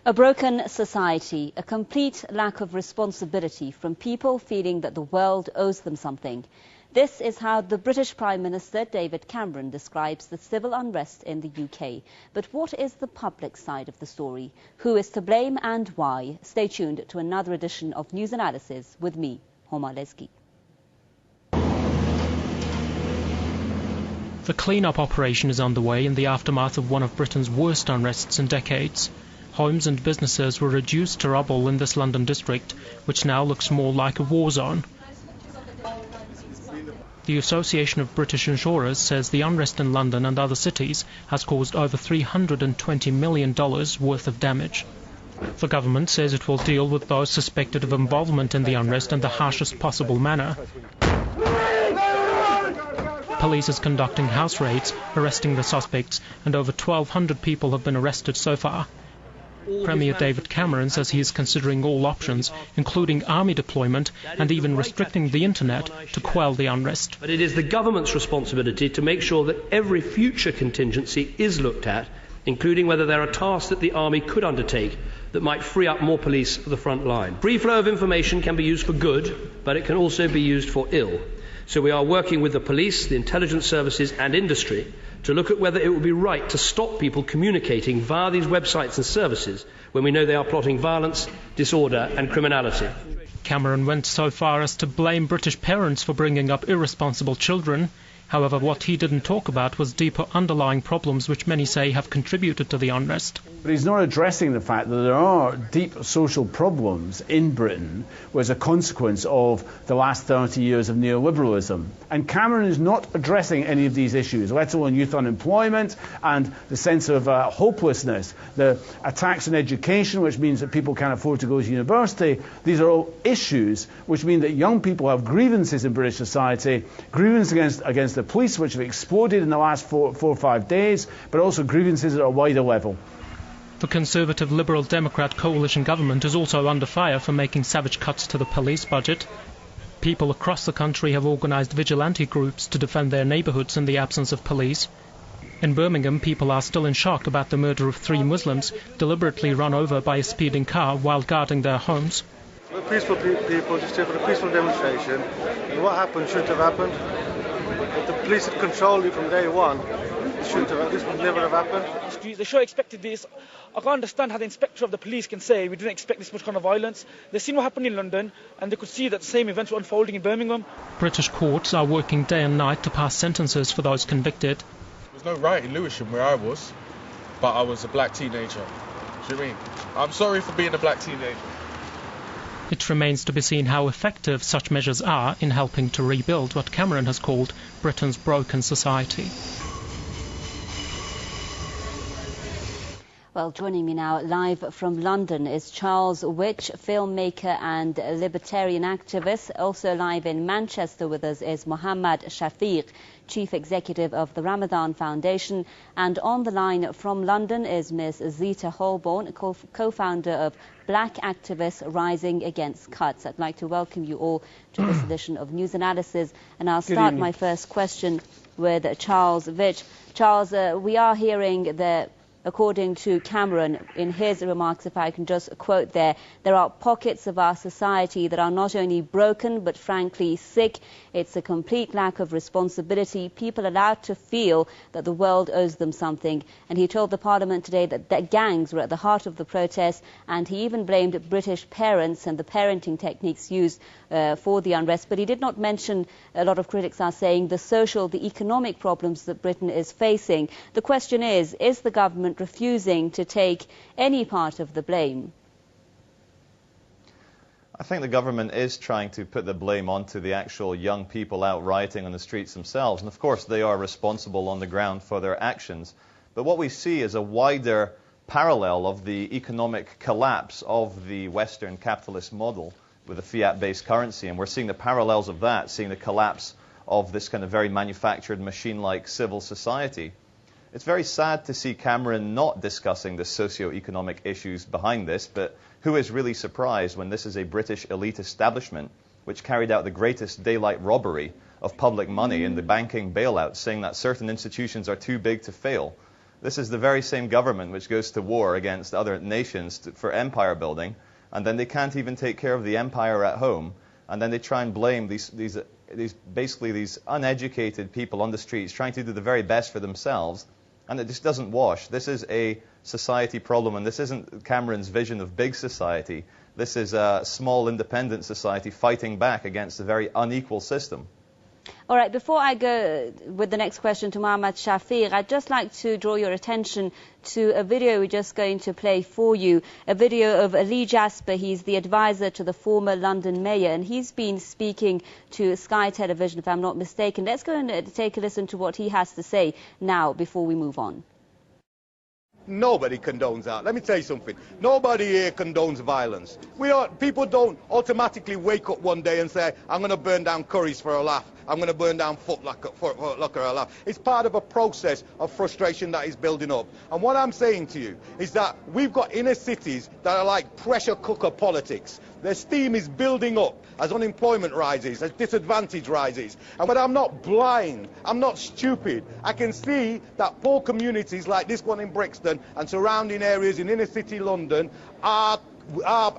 A broken society, a complete lack of responsibility from people feeling that the world owes them something. This is how the British Prime Minister David Cameron describes the civil unrest in the UK. But what is the public side of the story? Who is to blame and why? Stay tuned to another edition of News Analysis with me, Mohammed. The clean-up operation is underway in the aftermath of one of Britain's worst unrests in decades. Homes and businesses were reduced to rubble in this London district, which now looks more like a war zone. The Association of British Insurers says the unrest in London and other cities has caused over $320 million worth of damage. The government says it will deal with those suspected of involvement in the unrest in the harshest possible manner. Police is conducting house raids, arresting the suspects, and over 1,200 people have been arrested so far. Premier David Cameron says he is considering all options, including army deployment and even restricting the internet to quell the unrest. But it is the government's responsibility to make sure that every future contingency is looked at, including whether there are tasks that the army could undertake that might free up more police for the front line. Free flow of information can be used for good, but it can also be used for ill. So we are working with the police, the intelligence services and industry to look at whether it would be right to stop people communicating via these websites and services when we know they are plotting violence, disorder and criminality. Cameron went so far as to blame British parents for bringing up irresponsible children. However, what he didn't talk about was deeper underlying problems which many say have contributed to the unrest. But he's not addressing the fact that there are deep social problems in Britain as a consequence of the last 30 years of neoliberalism. And Cameron is not addressing any of these issues, let alone youth unemployment and the sense of hopelessness, the attacks on education, which means that people can't afford to go to university. These are all issues which mean that young people have grievances in British society, grievances against the police, which have exploded in the last four or 5 days, but also grievances at a wider level. The Conservative Liberal Democrat coalition government is also under fire for making savage cuts to the police budget. People across the country have organised vigilante groups to defend their neighbourhoods in the absence of police. In Birmingham, people are still in shock about the murder of 3 Muslims deliberately run over by a speeding car while guarding their homes. We're peaceful people, just here for a peaceful demonstration, and what happened shouldn't have happened. If the police had controlled it from day one, this would never have happened. They should have expected this. I can't understand how the inspector of the police can say we didn't expect this much kind of violence. They've seen what happened in London and they could see that the same events were unfolding in Birmingham. British courts are working day and night to pass sentences for those convicted. There was no riot in Lewisham where I was, but I was a black teenager. Do you know what I mean? I'm sorry for being a black teenager. It remains to be seen how effective such measures are in helping to rebuild what Cameron has called Britain's broken society. Well, joining me now live from London is Charles Witch, filmmaker and libertarian activist. Also live in Manchester with us is Mohammed Shafiq, Chief Executive of the Ramadan Foundation. And on the line from London is Ms. Zita Holborn, co-founder of Black Activists Rising Against Cuts. I'd like to welcome you all to this edition of News Analysis. And I'll start my first question with Charles Witch. Charles, we are hearing that, according to Cameron, in his remarks, if I can just quote there are pockets of our society that are not only broken but frankly sick. It's a complete lack of responsibility. People allowed to feel that the world owes them something. And he told the Parliament today that gangs were at the heart of the protest, and he even blamed British parents and the parenting techniques used for the unrest. But he did not mention, a lot of critics are saying, the social, the economic problems that Britain is facing. The question is the government refusing to take any part of the blame? I think the government is trying to put the blame onto the actual young people out rioting on the streets themselves. And of course they are responsible on the ground for their actions. But what we see is a wider parallel of the economic collapse of the Western capitalist model with a fiat-based currency. And we're seeing the parallels of that, seeing the collapse of this kind of very manufactured, machine-like civil society. It's very sad to see Cameron not discussing the socio-economic issues behind this, but who is really surprised when this is a British elite establishment which carried out the greatest daylight robbery of public money in the banking bailout, saying that certain institutions are too big to fail. This is the very same government which goes to war against other nations for empire building, and then they can't even take care of the empire at home, and then they try and blame these uneducated people on the streets trying to do the very best for themselves, and it just doesn't wash. This is a society problem, and this isn't Cameron's vision of big society. This is a small independent society fighting back against a very unequal system. All right, before I go with the next question to Mohammed Shafiq, I'd just like to draw your attention to a video we're just going to play for you, a video of Lee Jasper. He's the advisor to the former London mayor, and he's been speaking to Sky Television, if I'm not mistaken. Let's go and take a listen to what he has to say now before we move on. Nobody condones that. Let me tell you something. Nobody here condones violence. People don't automatically wake up one day and say, I'm going to burn down Curry's for a laugh. I'm going to burn down Foot Locker for a laugh. It's part of a process of frustration that is building up. And what I'm saying to you is that we've got inner cities that are like pressure cooker politics. Their steam is building up as unemployment rises, as disadvantage rises. But I'm not blind. I'm not stupid. I can see that poor communities like this one in Brixton and surrounding areas in inner city London are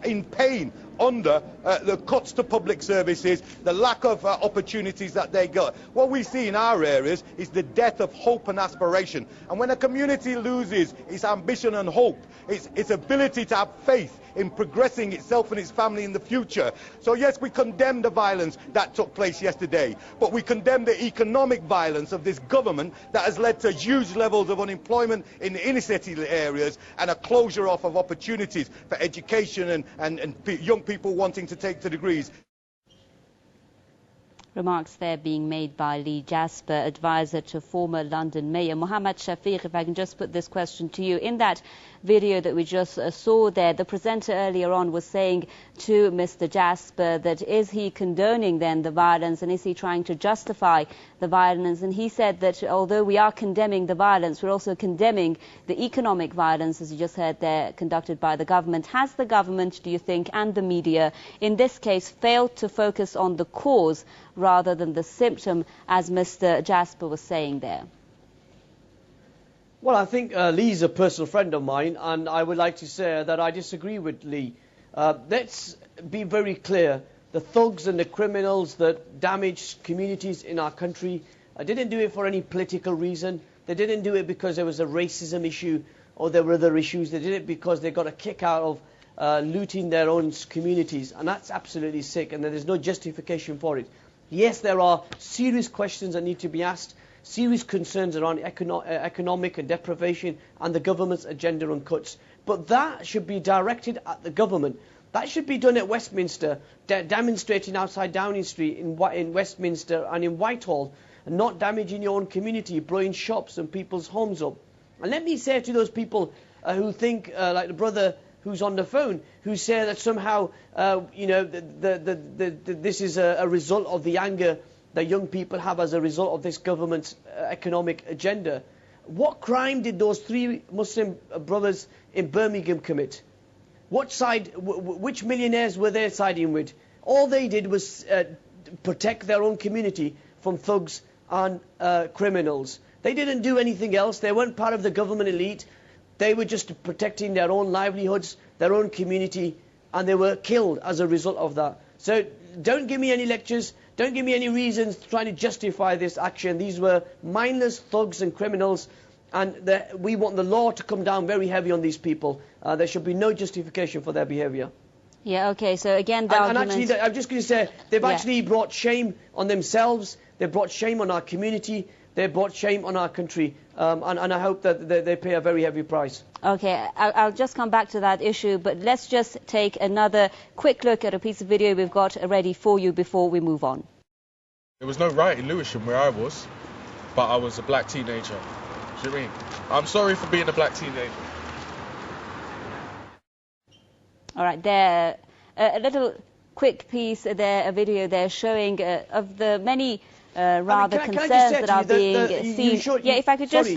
in pain under the cuts to public services, the lack of opportunities that they got. What we see in our areas is the death of hope and aspiration. And when a community loses its ambition and hope, its ability to have faith in progressing itself and its family in the future. So yes, we condemn the violence that took place yesterday, but we condemn the economic violence of this government that has led to huge levels of unemployment in the inner city areas and a closure off of opportunities for education and young people wanting to take the degrees. Remarks there being made by Lee Jasper, advisor to former London Mayor. Mohammed Shafiq, if I can just put this question to you. In that video that we just saw there, the presenter earlier on was saying to Mr. Jasper that is he condoning then the violence, and is he trying to justify the violence? And he said that although we are condemning the violence, we're also condemning the economic violence, as you just heard there, conducted by the government. Has the government, do you think, and the media, in this case, failed to focus on the cause rather than the symptom, as Mr. Jasper was saying there? Well, I think Lee's a personal friend of mine, and I would like to say that I disagree with Lee. Let's be very clear. The thugs and the criminals that damaged communities in our country didn't do it for any political reason. They didn't do it because there was a racism issue or there were other issues. They did it because they got a kick out of looting their own communities, and that's absolutely sick, and there is no justification for it. Yes, there are serious questions that need to be asked, serious concerns around economic and deprivation and the government's agenda on cuts. But that should be directed at the government. That should be done at Westminster, demonstrating outside Downing Street in Westminster and in Whitehall, and not damaging your own community, blowing shops and people's homes up. And let me say to those people who think, like the brother who's on the phone, who say that somehow, this is a result of the anger that young people have as a result of this government's economic agenda. What crime did those three Muslim brothers in Birmingham commit? What side, which millionaires were they siding with? All they did was protect their own community from thugs and criminals. They didn't do anything else. They weren't part of the government elite. They were just protecting their own livelihoods, their own community, and they were killed as a result of that. So don't give me any lectures, don't give me any reasons trying to justify this action. These were mindless thugs and criminals, and we want the law to come down very heavy on these people. There should be no justification for their behaviour. Yeah, okay, so again, the and argument... actually, I'm just going to say, they've actually brought shame on themselves, they've brought shame on our community, they brought shame on our country, and I hope that they pay a very heavy price. Okay, I'll just come back to that issue, but let's just take another quick look at a piece of video we've got ready for you before we move on. There was no riot in Lewisham where I was, but I was a black teenager. Do you know what I mean? I'm sorry for being a black teenager. All right, there, a little quick piece there, a video there showing of the many rather concerns that are being seen. If I could just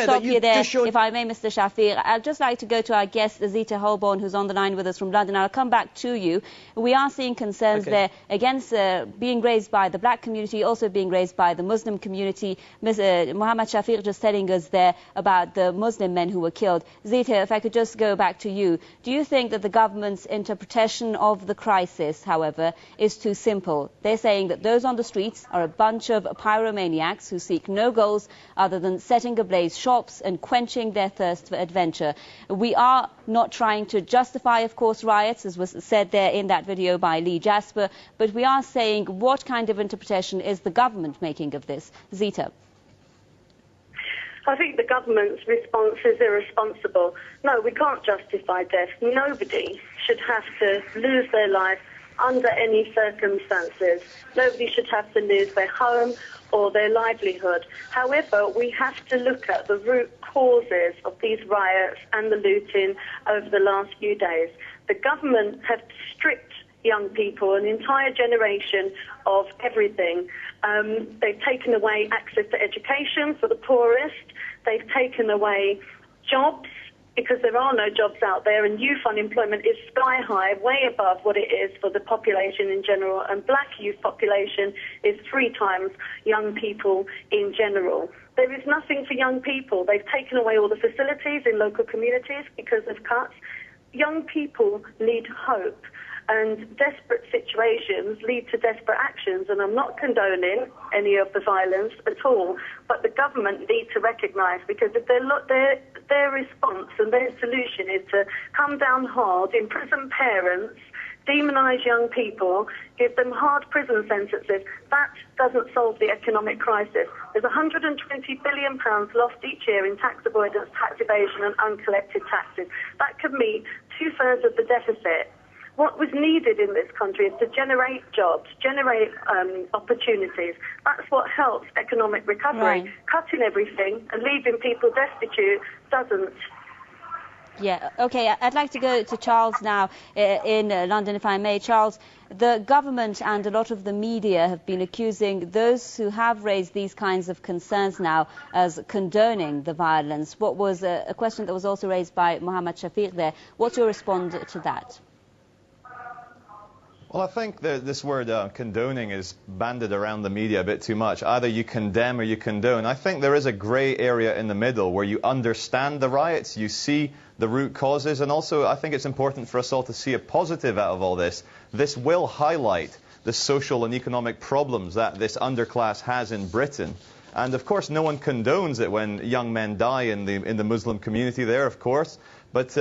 stop you there, if I may, Mr. Shafiq. I'd just like to go to our guest, Zita Holborn, who's on the line with us from London. I'll come back to you. We are seeing concerns there against being raised by the black community, also being raised by the Muslim community. Mohammed Shafiq just telling us there about the Muslim men who were killed. Zita, if I could just go back to you. Do you think that the government's interpretation of the crisis, however, is too simple? They're saying that those on the streets are a bunch of pyromaniacs who seek no goals other than setting ablaze shops and quenching their thirst for adventure. We are not trying to justify, of course, riots, as was said there in that video by Lee Jasper, but we are saying what kind of interpretation is the government making of this? Zita. I think the government's response is irresponsible. No, we can't justify death. Nobody should have to lose their life under any circumstances. Nobody should have to lose their home or their livelihood. However, we have to look at the root causes of these riots and the looting over the last few days. The government have stripped young people, an entire generation, of everything. They've taken away access to education for the poorest. They've taken away jobs, because there are no jobs out there, and youth unemployment is sky high, way above what it is for the population in general, and black youth population is 3 times young people in general. There is nothing for young people. They've taken away all the facilities in local communities because of cuts. Young people need hope, and desperate situations lead to desperate actions, and I'm not condoning any of the violence at all, but the government need to recognise, because if their response and their solution is to come down hard, imprison parents, demonise young people, give them hard prison sentences, that doesn't solve the economic crisis. There's £120 billion lost each year in tax avoidance, tax evasion and uncollected taxes. That could meet 2/3 of the deficit. What was needed in this country is to generate jobs, generate opportunities. That's what helps economic recovery. Right. Cutting everything and leaving people destitute doesn't. Yeah, OK, I'd like to go to Charles now in London, if I may. Charles, the government and a lot of the media have been accusing those who have raised these kinds of concerns now as condoning the violence. What was a question that was also raised by Mohammed Shafiq there. What's your response to that? Well, I think that this word condoning is bandied around the media a bit too much. Either you condemn or you condone. I think there is a grey area in the middle where you understand the riots, you see the root causes, and also I think it's important for us all to see a positive out of all this. This will highlight the social and economic problems that this underclass has in Britain. And of course no one condones it when young men die in the Muslim community there, of course. But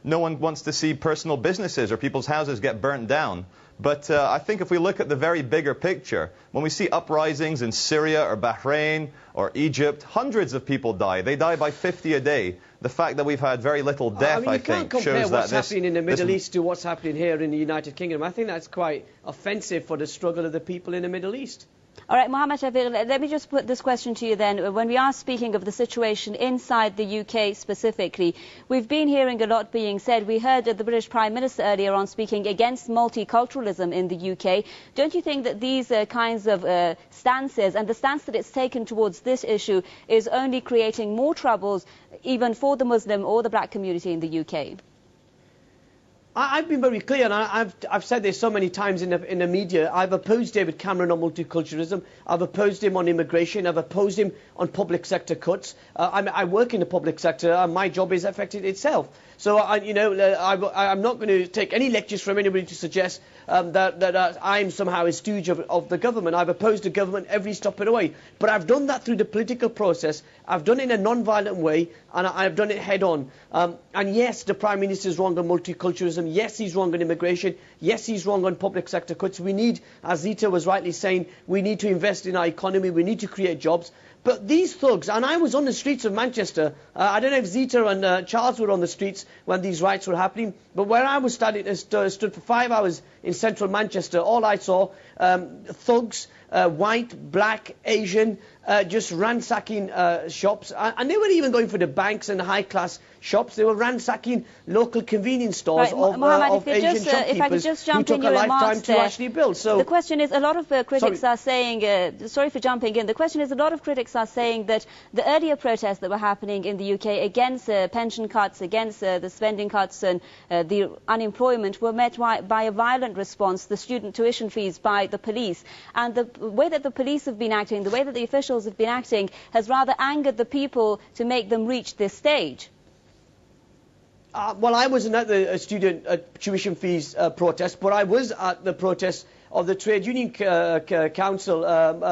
no one wants to see personal businesses or people's houses get burnt down. But I think if we look at the very bigger picture, when we see uprisings in Syria or Bahrain or Egypt, hundreds of people die. They die by 50 a day. The fact that we've had very little death, I think, shows that this... You can't compare what's happening in the Middle East to what's happening here in the United Kingdom. I think that's quite offensive for the struggle of the people in the Middle East. All right, Mohammed Shafiq, let me just put this question to you then. When we are speaking of the situation inside the UK specifically, we've been hearing a lot being said. We heard the British Prime Minister earlier on speaking against multiculturalism in the UK. Don't you think that these kinds of stances and the stance that it's taken towards this issue is only creating more troubles even for the Muslim or the black community in the UK? I've been very clear, and I've said this so many times in the media. I've opposed David Cameron on multiculturalism. I've opposed him on immigration. I've opposed him on public sector cuts. I work in the public sector, and my job is affected itself. So, I'm not going to take any lectures from anybody to suggest that I'm somehow a stooge of the government. I've opposed the government every step of the way. But I've done that through the political process. I've done it in a non-violent way, and I've done it head-on. And yes, the Prime Minister is wrong on multiculturalism. Yes, he's wrong on immigration. Yes, he's wrong on public sector cuts. We need, as Zita was rightly saying, we need to invest in our economy. We need to create jobs. But these thugs, and I was on the streets of Manchester, I don't know if Zita and Charles were on the streets when these riots were happening, but where I was standing, stood for 5 hours in central Manchester. All I saw, thugs, white, black, Asian, just ransacking shops. And they weren't even going for the banks and the high-class shops. They were ransacking local convenience stores of Asian shopkeepers who took a lifetime to actually build. So the question is, a lot of critics are saying, sorry for jumping in, the question is a lot of critics are saying that the earlier protests that were happening in the UK against pension cuts, against the spending cuts and the unemployment were met by a violent response, the student tuition fees by the police. And the way that the police have been acting, the way that the officials have been acting has rather angered the people to make them reach this stage. Well, I wasn't at the student tuition fees protest, but I was at the protest of the Trade Union Council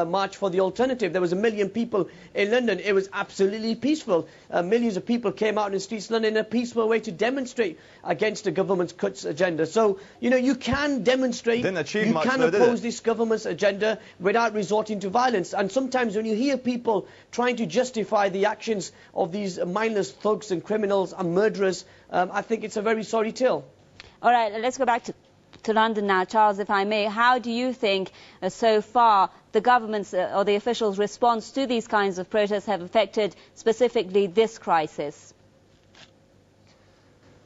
March for the Alternative. There was 1 million people in London. It was absolutely peaceful. Millions of people came out in the streets of London in a peaceful way to demonstrate against the government's cuts agenda. So, you know, you can demonstrate, you can oppose this government's agenda without resorting to violence. And sometimes when you hear people trying to justify the actions of these mindless thugs and criminals and murderers, I think it's a very sorry tale. All right, let's go back to London now. Charles, if I may, how do you think so far the government's or the officials' response to these kinds of protests have affected specifically this crisis?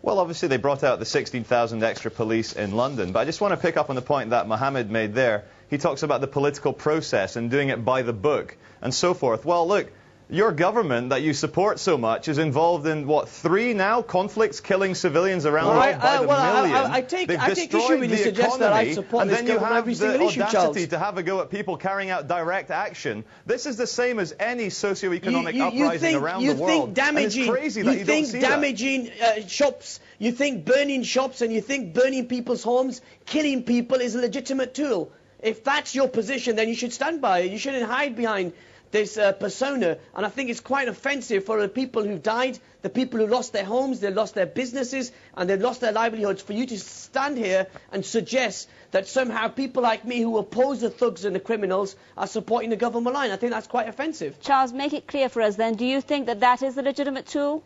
Well, obviously they brought out the 16,000 extra police in London, but I just want to pick up on the point that Mohammed made there. He talks about the political process and doing it by the book and so forth. Well, look, your government that you support so much is involved in, what, 3 now conflicts killing civilians around the world by the million. I take issue when you suggest that I support this government every single issue, Charles. And then you have the audacity to have a go at people carrying out direct action. This is the same as any socio-economic uprising around the world. It's crazy that you don't see that. Damaging shops, you think burning shops, and you think burning people's homes, killing people is a legitimate tool. If that's your position, then you should stand by it. You shouldn't hide behind this persona, and I think it's quite offensive for the people who died, the people who lost their homes, they lost their businesses, and they lost their livelihoods, for you to stand here and suggest that somehow people like me who oppose the thugs and the criminals are supporting the government line. I think that's quite offensive. Charles, make it clear for us then, do you think that that is a legitimate tool?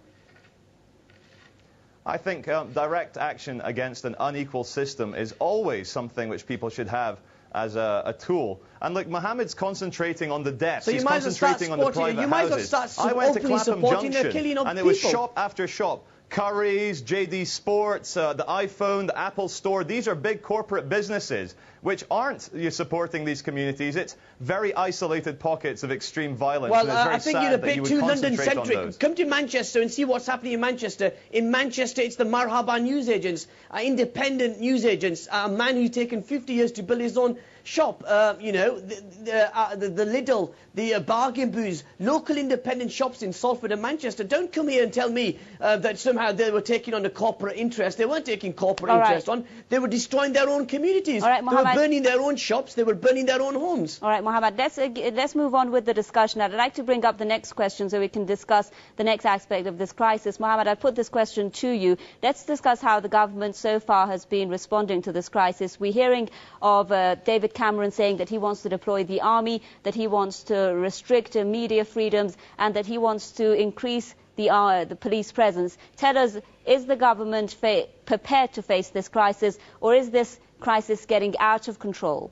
I think direct action against an unequal system is always something which people should have as a tool. And look, Mohammed's concentrating on the deaths. He's concentrating on the private houses. I went to Clapham Junction, and it was shop after shop. Curry's, JD Sports, the iPhone, the Apple Store. These are big corporate businesses which aren't supporting these communities. It's very isolated pockets of extreme violence. Well, I think you're a bit too London-centric. Come to Manchester and see what's happening in Manchester. In Manchester, it's the Marhaba newsagents, independent newsagents, a man who's taken 50 years to build his own shop, you know, the Lidl, the Bargain Booze, local independent shops in Salford and Manchester. Don't come here and tell me that somehow they were taking on a corporate interest. They weren't taking corporate interest on. They were destroying their own communities. They were burning their own shops. They were burning their own homes. All right, Mohammed, let's move on with the discussion. I'd like to bring up the next question so we can discuss the next aspect of this crisis. Mohammed, I'll put this question to you. Let's discuss how the government so far has been responding to this crisis. We're hearing of David Cameron saying that he wants to deploy the army, that he wants to restrict media freedoms, and that he wants to increase the police presence. Tell us, is the government prepared to face this crisis, or is this crisis getting out of control?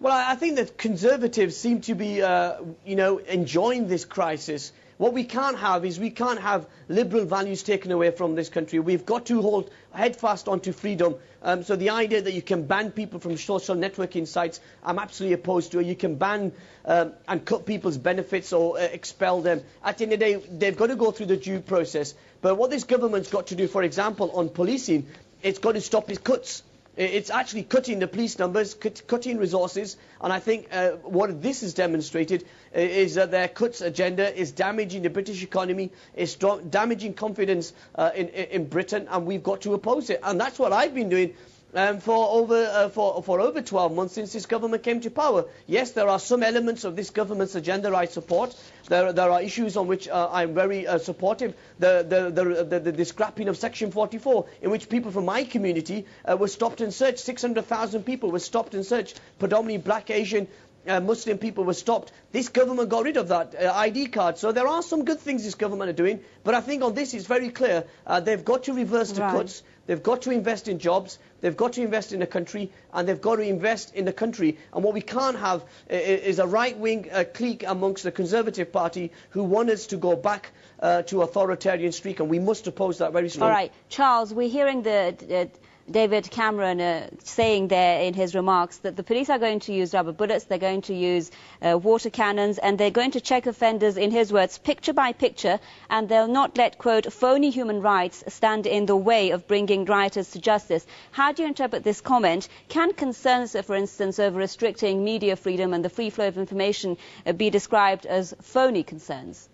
Well, I think that Conservatives seem to be, you know, enjoying this crisis. What we can't have is we can't have liberal values taken away from this country. We've got to hold headfast onto freedom. So the idea that you can ban people from social networking sites, I'm absolutely opposed to it. You can ban and cut people's benefits or expel them. At the end of the day, they've got to go through the due process. But what this government's got to do, for example, on policing, it's got to stop its cuts. It's actually cutting the police numbers, cutting resources, and I think what this has demonstrated is that their cuts agenda is damaging the British economy, is damaging confidence in Britain, and we've got to oppose it. And that's what I've been doing for over 12 months since this government came to power. Yes, there are some elements of this government's agenda I support. There are issues on which I'm very supportive. The scrapping of Section 44, in which people from my community were stopped and searched. 600,000 people were stopped and searched, predominantly black, Asian, Muslim people were stopped. This government got rid of that ID card. So there are some good things this government are doing, but I think on this it's very clear they've got to reverse the cuts. They've got to invest in jobs, they've got to invest in the country, and they've got to invest in the country. And what we can't have is a right-wing clique amongst the Conservative Party who want us to go back to authoritarian streak, and we must oppose that very strongly. All right, Charles, we're hearing David Cameron saying there in his remarks that the police are going to use rubber bullets, they're going to use water cannons, and they're going to check offenders, in his words, picture by picture, and they'll not let, quote, phony human rights stand in the way of bringing rioters to justice. How do you interpret this comment? Can concerns, for instance, over restricting media freedom and the free flow of information be described as phony concerns?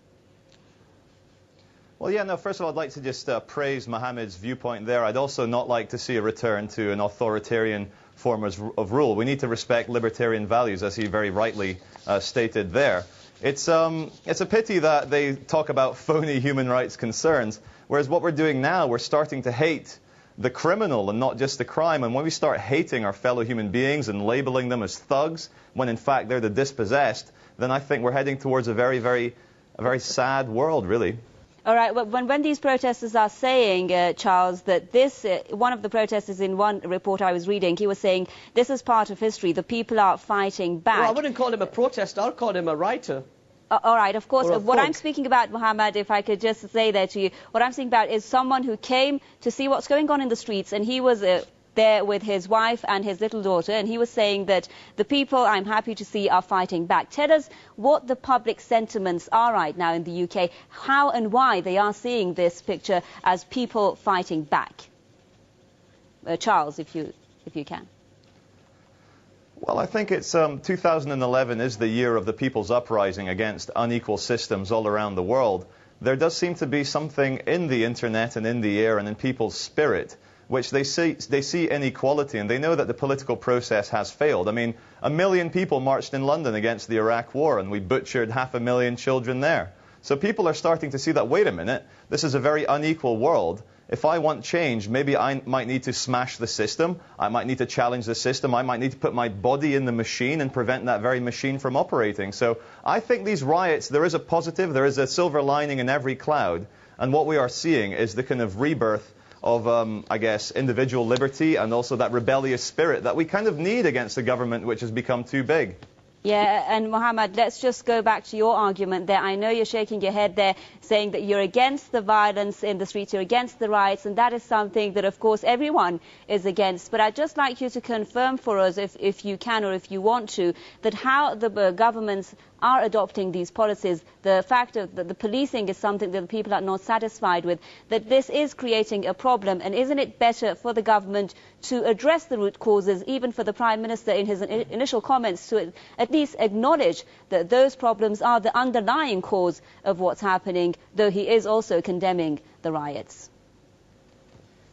Well, yeah, no, first of all, I'd like to just praise Mohammed's viewpoint there. I'd also not like to see a return to an authoritarian form of rule. We need to respect libertarian values, as he very rightly stated there. It's a pity that they talk about phony human rights concerns, whereas what we're doing now, we're starting to hate the criminal and not just the crime. And when we start hating our fellow human beings and labeling them as thugs, when in fact they're the dispossessed, then I think we're heading towards a very, very sad world, really. All right, well, when these protesters are saying, Charles, that this, one of the protesters in one report I was reading, he was saying this is part of history, the people are fighting back. Well, I wouldn't call him a protester, I'd call him a writer. All right, of course, what I'm speaking about, Mohammed, if I could just say that to you, what I'm speaking about is someone who came to see what's going on in the streets, and he was there with his wife and his little daughter, and he was saying that the people I'm happy to see are fighting back. Tell us what the public sentiments are right now in the UK, how and why they are seeing this picture as people fighting back. Charles, if you can. Well, I think it's 2011 is the year of the people's uprising against unequal systems all around the world. There does seem to be something in the internet and in the air and in people's spirit which they see inequality, and they know that the political process has failed. I mean, 1 million people marched in London against the Iraq war, and we butchered 500,000 children there. So people are starting to see that, wait a minute, this is a very unequal world. If I want change, maybe I might need to smash the system, I might need to challenge the system, I might need to put my body in the machine and prevent that very machine from operating. So I think these riots, there is a positive, there is a silver lining in every cloud, and what we are seeing is the kind of rebirth of, I guess, individual liberty and also that rebellious spirit that we kind of need against a government which has become too big. Yeah, and Mohammed, let's just go back to your argument there. I know you're shaking your head there, saying that you're against the violence in the streets, you're against the riots, and that is something that, of course, everyone is against. But I'd just like you to confirm for us, if you can or if you want to, that how the governments are adopting these policies, the fact that the policing is something that the people are not satisfied with, that this is creating a problem. And isn't it better for the government to address the root causes, even for the Prime Minister in his initial comments, to at least acknowledge that those problems are the underlying cause of what's happening, though he is also condemning the riots?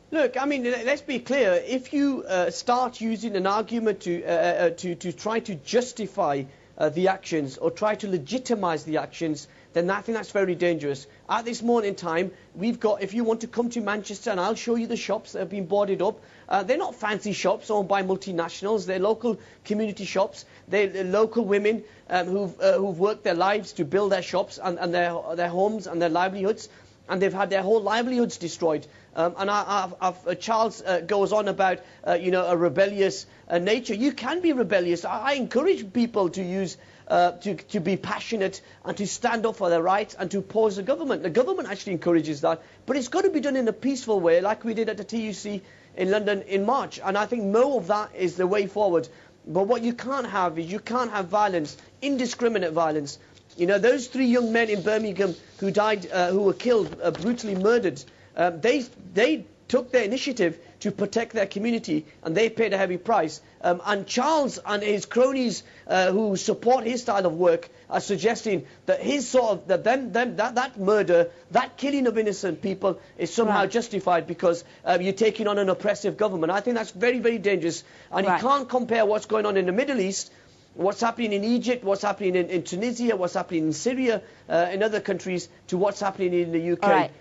Look, I mean, let's be clear. If you start using an argument to try to justify the actions or try to legitimize the actions, then I think that's very dangerous. At this moment in time, we've got, if you want to come to Manchester, and I'll show you the shops that have been boarded up, they're not fancy shops owned by multinationals, they're local community shops, they're local women who've worked their lives to build their shops and their homes and their livelihoods, and they've had their whole livelihoods destroyed. Charles goes on about, a rebellious nature. You can be rebellious. I encourage people to use, to be passionate and to stand up for their rights and to oppose the government. The government actually encourages that, but it's got to be done in a peaceful way, like we did at the TUC in London in March. And I think more of that is the way forward. But what you can't have is you can't have violence, indiscriminate violence. You know, those 3 young men in Birmingham who died, who were killed, brutally murdered, they took their initiative to protect their community, and they paid a heavy price. And Charles and his cronies who support his style of work are suggesting that his sort of that murder, that killing of innocent people is somehow justified because you're taking on an oppressive government. I think that's very, very dangerous. And you can't compare what's going on in the Middle East, what's happening in Egypt, what's happening in Tunisia, what's happening in Syria, in other countries, to what's happening in the UK. All right.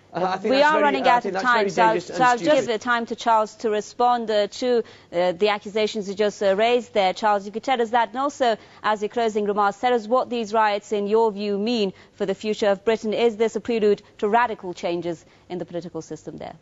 We are running out of time, so I'll give the time to Charles to respond to the accusations you just raised there. Charles, you could tell us that, and also, as your closing remarks, tell us what these riots, in your view, mean for the future of Britain. Is this a prelude to radical changes in the political system there?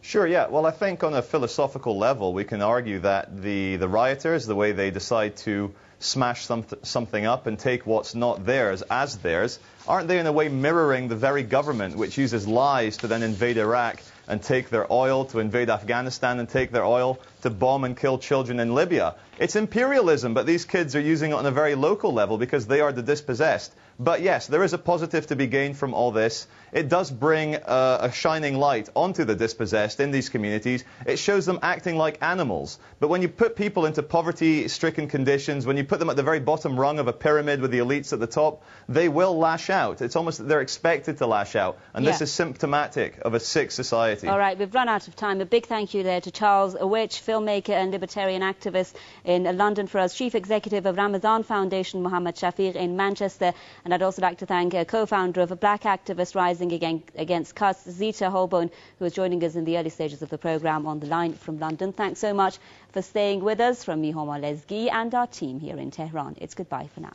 Sure, yeah. Well, I think on a philosophical level, we can argue that the rioters, the way they decide to smash something up and take what's not theirs as theirs, aren't they in a way mirroring the very government which uses lies to then invade Iraq and take their oil, to invade Afghanistan and take their oil, to bomb and kill children in Libya? It's imperialism, but these kids are using it on a very local level because they are the dispossessed. But yes, there is a positive to be gained from all this. It does bring a shining light onto the dispossessed in these communities. It shows them acting like animals. But when you put people into poverty-stricken conditions, when you put them at the very bottom rung of a pyramid with the elites at the top, they will lash out. It's almost that they're expected to lash out. And this is symptomatic of a sick society. All right, we've run out of time. A big thank you there to Charles Which, filmmaker and libertarian activist in London for us, Chief Executive of Ramadhan Foundation, Mohammed Shafiq in Manchester. And I'd also like to thank a co-founder of a black activist rising against cuts, Zita Holborn, who was joining us in the early stages of the programme on the line from London. Thanks so much for staying with us. From me, Homa Lesgi, and our team here in Tehran. It's goodbye for now.